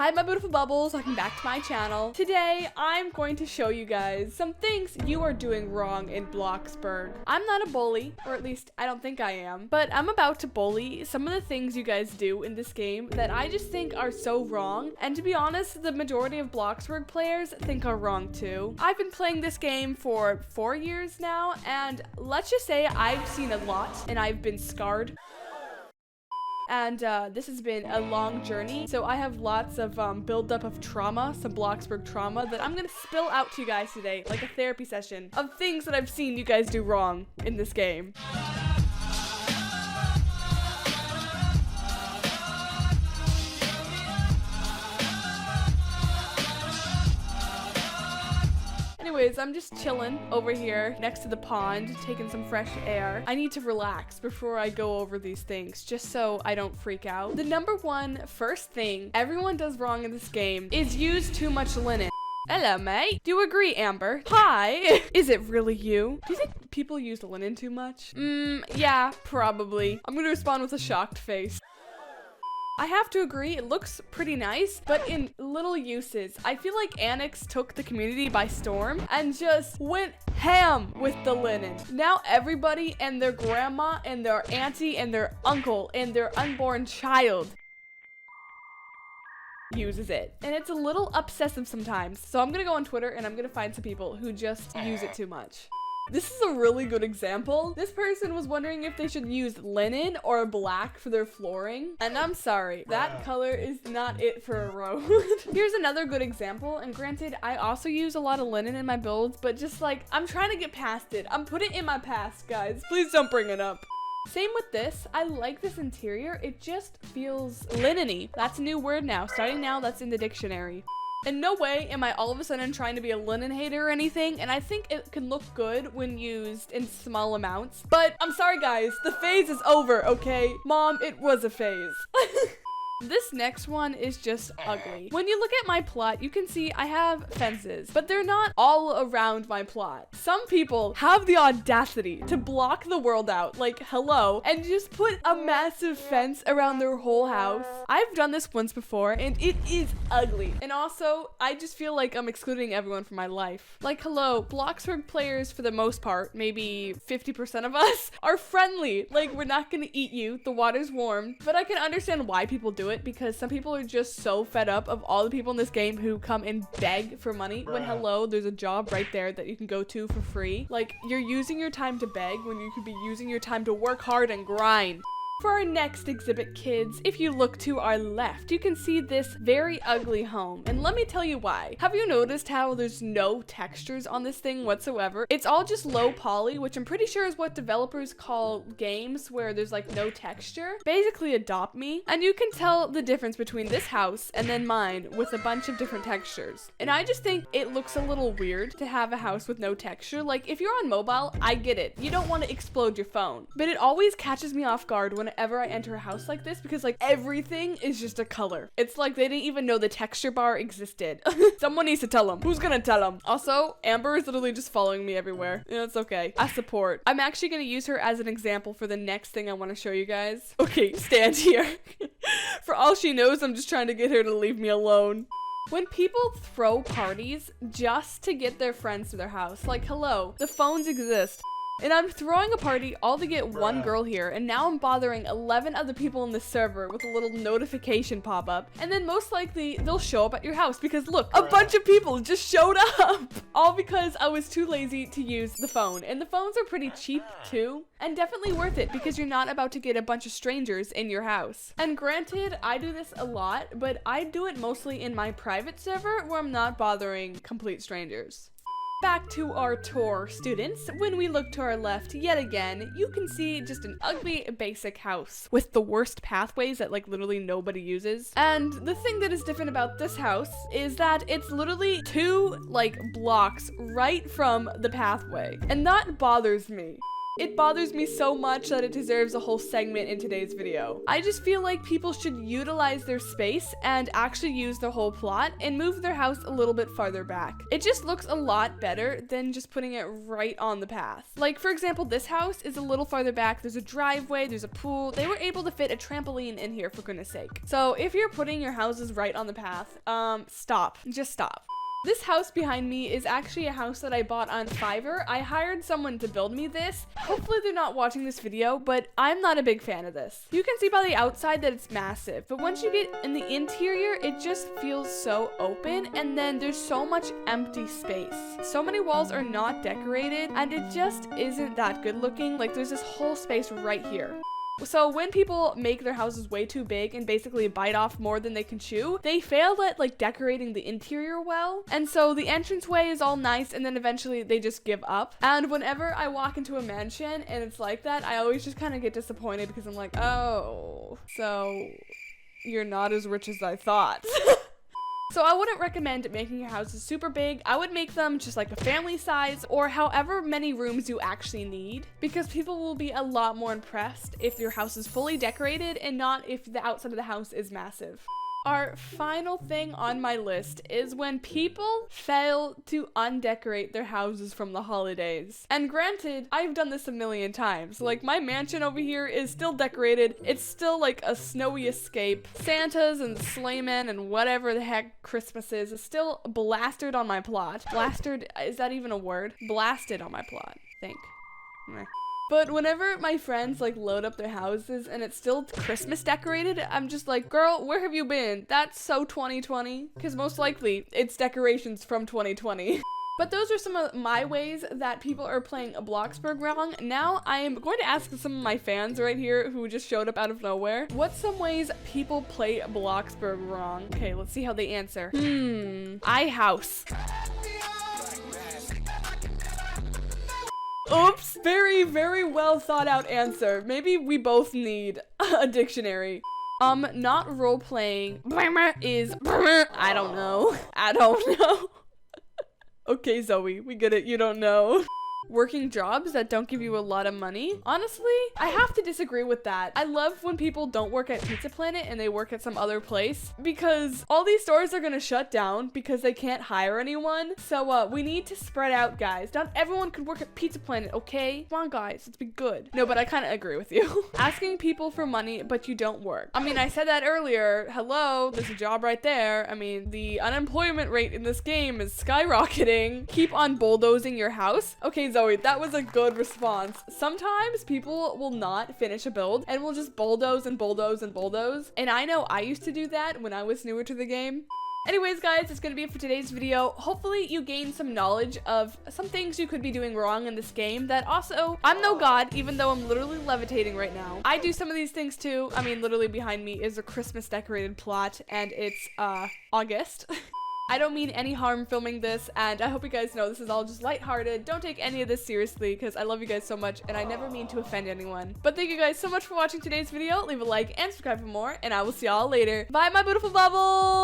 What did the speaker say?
Hi my beautiful bubbles, welcome back to my channel. Today I'm going to show you guys some things you are doing wrong in Bloxburg. I'm not a bully, or at least I don't think I am, but I'm about to bully some of the things you guys do in this game that I just think are so wrong, and to be honest, the majority of Bloxburg players think are wrong too. I've been playing this game for 4 years now, and let's just say I've seen a lot and I've been scarred. And this has been a long journey, so I have lots of buildup of trauma, some Bloxburg trauma, that I'm gonna spill out to you guys today, like a therapy session of things that I've seen you guys do wrong in this game. Anyways, I'm just chilling over here next to the pond, taking some fresh air. I need to relax before I go over these things, just so I don't freak out. The number one first thing everyone does wrong in this game is use too much linen. Hello, mate. Do you agree, Amber? Hi. Is it really you? Do you think people use linen too much? Yeah, probably. I'm gonna respond with a shocked face. I have to agree, it looks pretty nice, but in little uses. I feel like Annex took the community by storm and just went ham with the linen. Now everybody and their grandma and their auntie and their uncle and their unborn child uses it. And it's a little obsessive sometimes. So I'm gonna go on Twitter and I'm gonna find some people who just use it too much. This is a really good example. This person was wondering if they should use linen or black for their flooring. And I'm sorry, that color is not it for a road. Here's another good example. And granted, I also use a lot of linen in my builds, but just like, I'm trying to get past it. I'm putting it in my past, guys. Please don't bring it up. Same with this. I like this interior. It just feels linen-y. That's a new word now. Starting now, that's in the dictionary. In no way am I all of a sudden trying to be a linen hater or anything, and I think it can look good when used in small amounts. But I'm sorry guys, the phase is over, okay? Mom, it was a phase. This next one is just ugly. When you look at my plot, you can see I have fences, but they're not all around my plot. Some people have the audacity to block the world out, like hello, and just put a massive fence around their whole house. I've done this once before, and it is ugly. And also, I just feel like I'm excluding everyone from my life. Like hello, Bloxburg players for the most part, maybe 50% of us, are friendly. Like we're not gonna eat you, the water's warm, but I can understand why people do it, because some people are just so fed up of all the people in this game who come and beg for money when hello, there's a job right there that you can go to for free. Like you're using your time to beg when you could be using your time to work hard and grind. For our next exhibit, kids, if you look to our left, you can see this very ugly home. And let me tell you why. Have you noticed how there's no textures on this thing whatsoever? It's all just low poly, which I'm pretty sure is what developers call games where there's like no texture. Basically Adopt Me. And you can tell the difference between this house and then mine with a bunch of different textures. And I just think it looks a little weird to have a house with no texture. Like if you're on mobile, I get it. You don't want to explode your phone. But it always catches me off guard whenever I enter a house like this, because like everything is just a color. It's like they didn't even know the texture bar existed. Someone needs to tell them. Who's gonna tell them? Also, Amber is literally just following me everywhere. You know, it's okay. I support. I'm actually gonna use her as an example for the next thing I want to show you guys. Okay, stand here. For all she knows, I'm just trying to get her to leave me alone. When people throw parties just to get their friends to their house, like hello, the phones exist. And I'm throwing a party all to get one girl here, and now I'm bothering 11 other people in the server with a little notification pop up, and then most likely they'll show up at your house because look, a bunch of people just showed up, all because I was too lazy to use the phone. And the phones are pretty cheap too, and definitely worth it because you're not about to get a bunch of strangers in your house. And granted, I do this a lot, but I do it mostly in my private server where I'm not bothering complete strangers. Back to our tour, students. When we look to our left yet again, you can see just an ugly basic house with the worst pathways that like literally nobody uses. And the thing that is different about this house is that it's literally 2 like blocks right from the pathway, and that bothers me. It bothers me so much that it deserves a whole segment in today's video. I just feel like people should utilize their space and actually use the whole plot and move their house a little bit farther back. It just looks a lot better than just putting it right on the path. Like, for example, this house is a little farther back. There's a driveway, there's a pool. They were able to fit a trampoline in here, for goodness sake. So if you're putting your houses right on the path, stop. Just stop. This house behind me is actually a house that I bought on Fiverr. I hired someone to build me this. Hopefully they're not watching this video, but I'm not a big fan of this. You can see by the outside that it's massive, but once you get in the interior, it just feels so open, and then there's so much empty space. So many walls are not decorated, and it just isn't that good looking. Like, there's this whole space right here. So when people make their houses way too big and basically bite off more than they can chew, they fail at like decorating the interior well. And so the entranceway is all nice, and then eventually they just give up. And whenever I walk into a mansion and it's like that, I always just kind of get disappointed because I'm like, oh, so you're not as rich as I thought. So I wouldn't recommend making your houses super big. I would make them just like a family size or however many rooms you actually need, because people will be a lot more impressed if your house is fully decorated and not if the outside of the house is massive. Our final thing on my list is when people fail to undecorate their houses from the holidays. And granted, I've done this a million times. Like, my mansion over here is still decorated. It's still like a snowy escape. Santas and sleigh men and whatever the heck Christmas is still blasted on my plot. Blasted, is that even a word? Blasted on my plot, I think. Meh. But whenever my friends like load up their houses and it's still Christmas decorated, I'm just like, girl, where have you been? That's so 2020. Because most likely it's decorations from 2020. But those are some of my ways that people are playing BLOXBURG wrong. Now I am going to ask some of my fans right here who just showed up out of nowhere, what's some ways people play BLOXBURG wrong? Okay, let's see how they answer. iHouse. Oops, very, very well thought out answer. Maybe we both need a dictionary. Not role-playing is, I don't know. I don't know. Okay, Zoe, we get it, you don't know. Working jobs that don't give you a lot of money. Honestly, I have to disagree with that. I love when people don't work at Pizza Planet and they work at some other place, because all these stores are gonna shut down because they can't hire anyone. So we need to spread out, guys. Not everyone can work at Pizza Planet, okay? Come on, guys, let's be good. No, but I kind of agree with you. Asking people for money, but you don't work. I mean, I said that earlier. Hello, there's a job right there. I mean, the unemployment rate in this game is skyrocketing. Keep on bulldozing your house. Okay, Zoe, that was a good response. Sometimes people will not finish a build and will just bulldoze and bulldoze and bulldoze. And I know I used to do that when I was newer to the game. Anyways, guys, that's gonna be it for today's video. Hopefully you gained some knowledge of some things you could be doing wrong in this game that also, I'm no god, even though I'm literally levitating right now. I do some of these things too. I mean, literally behind me is a Christmas decorated plot and it's August. I don't mean any harm filming this, and I hope you guys know this is all just lighthearted. Don't take any of this seriously, because I love you guys so much, and I never mean to offend anyone. But thank you guys so much for watching today's video. Leave a like and subscribe for more, and I will see y'all later. Bye, my beautiful bubble!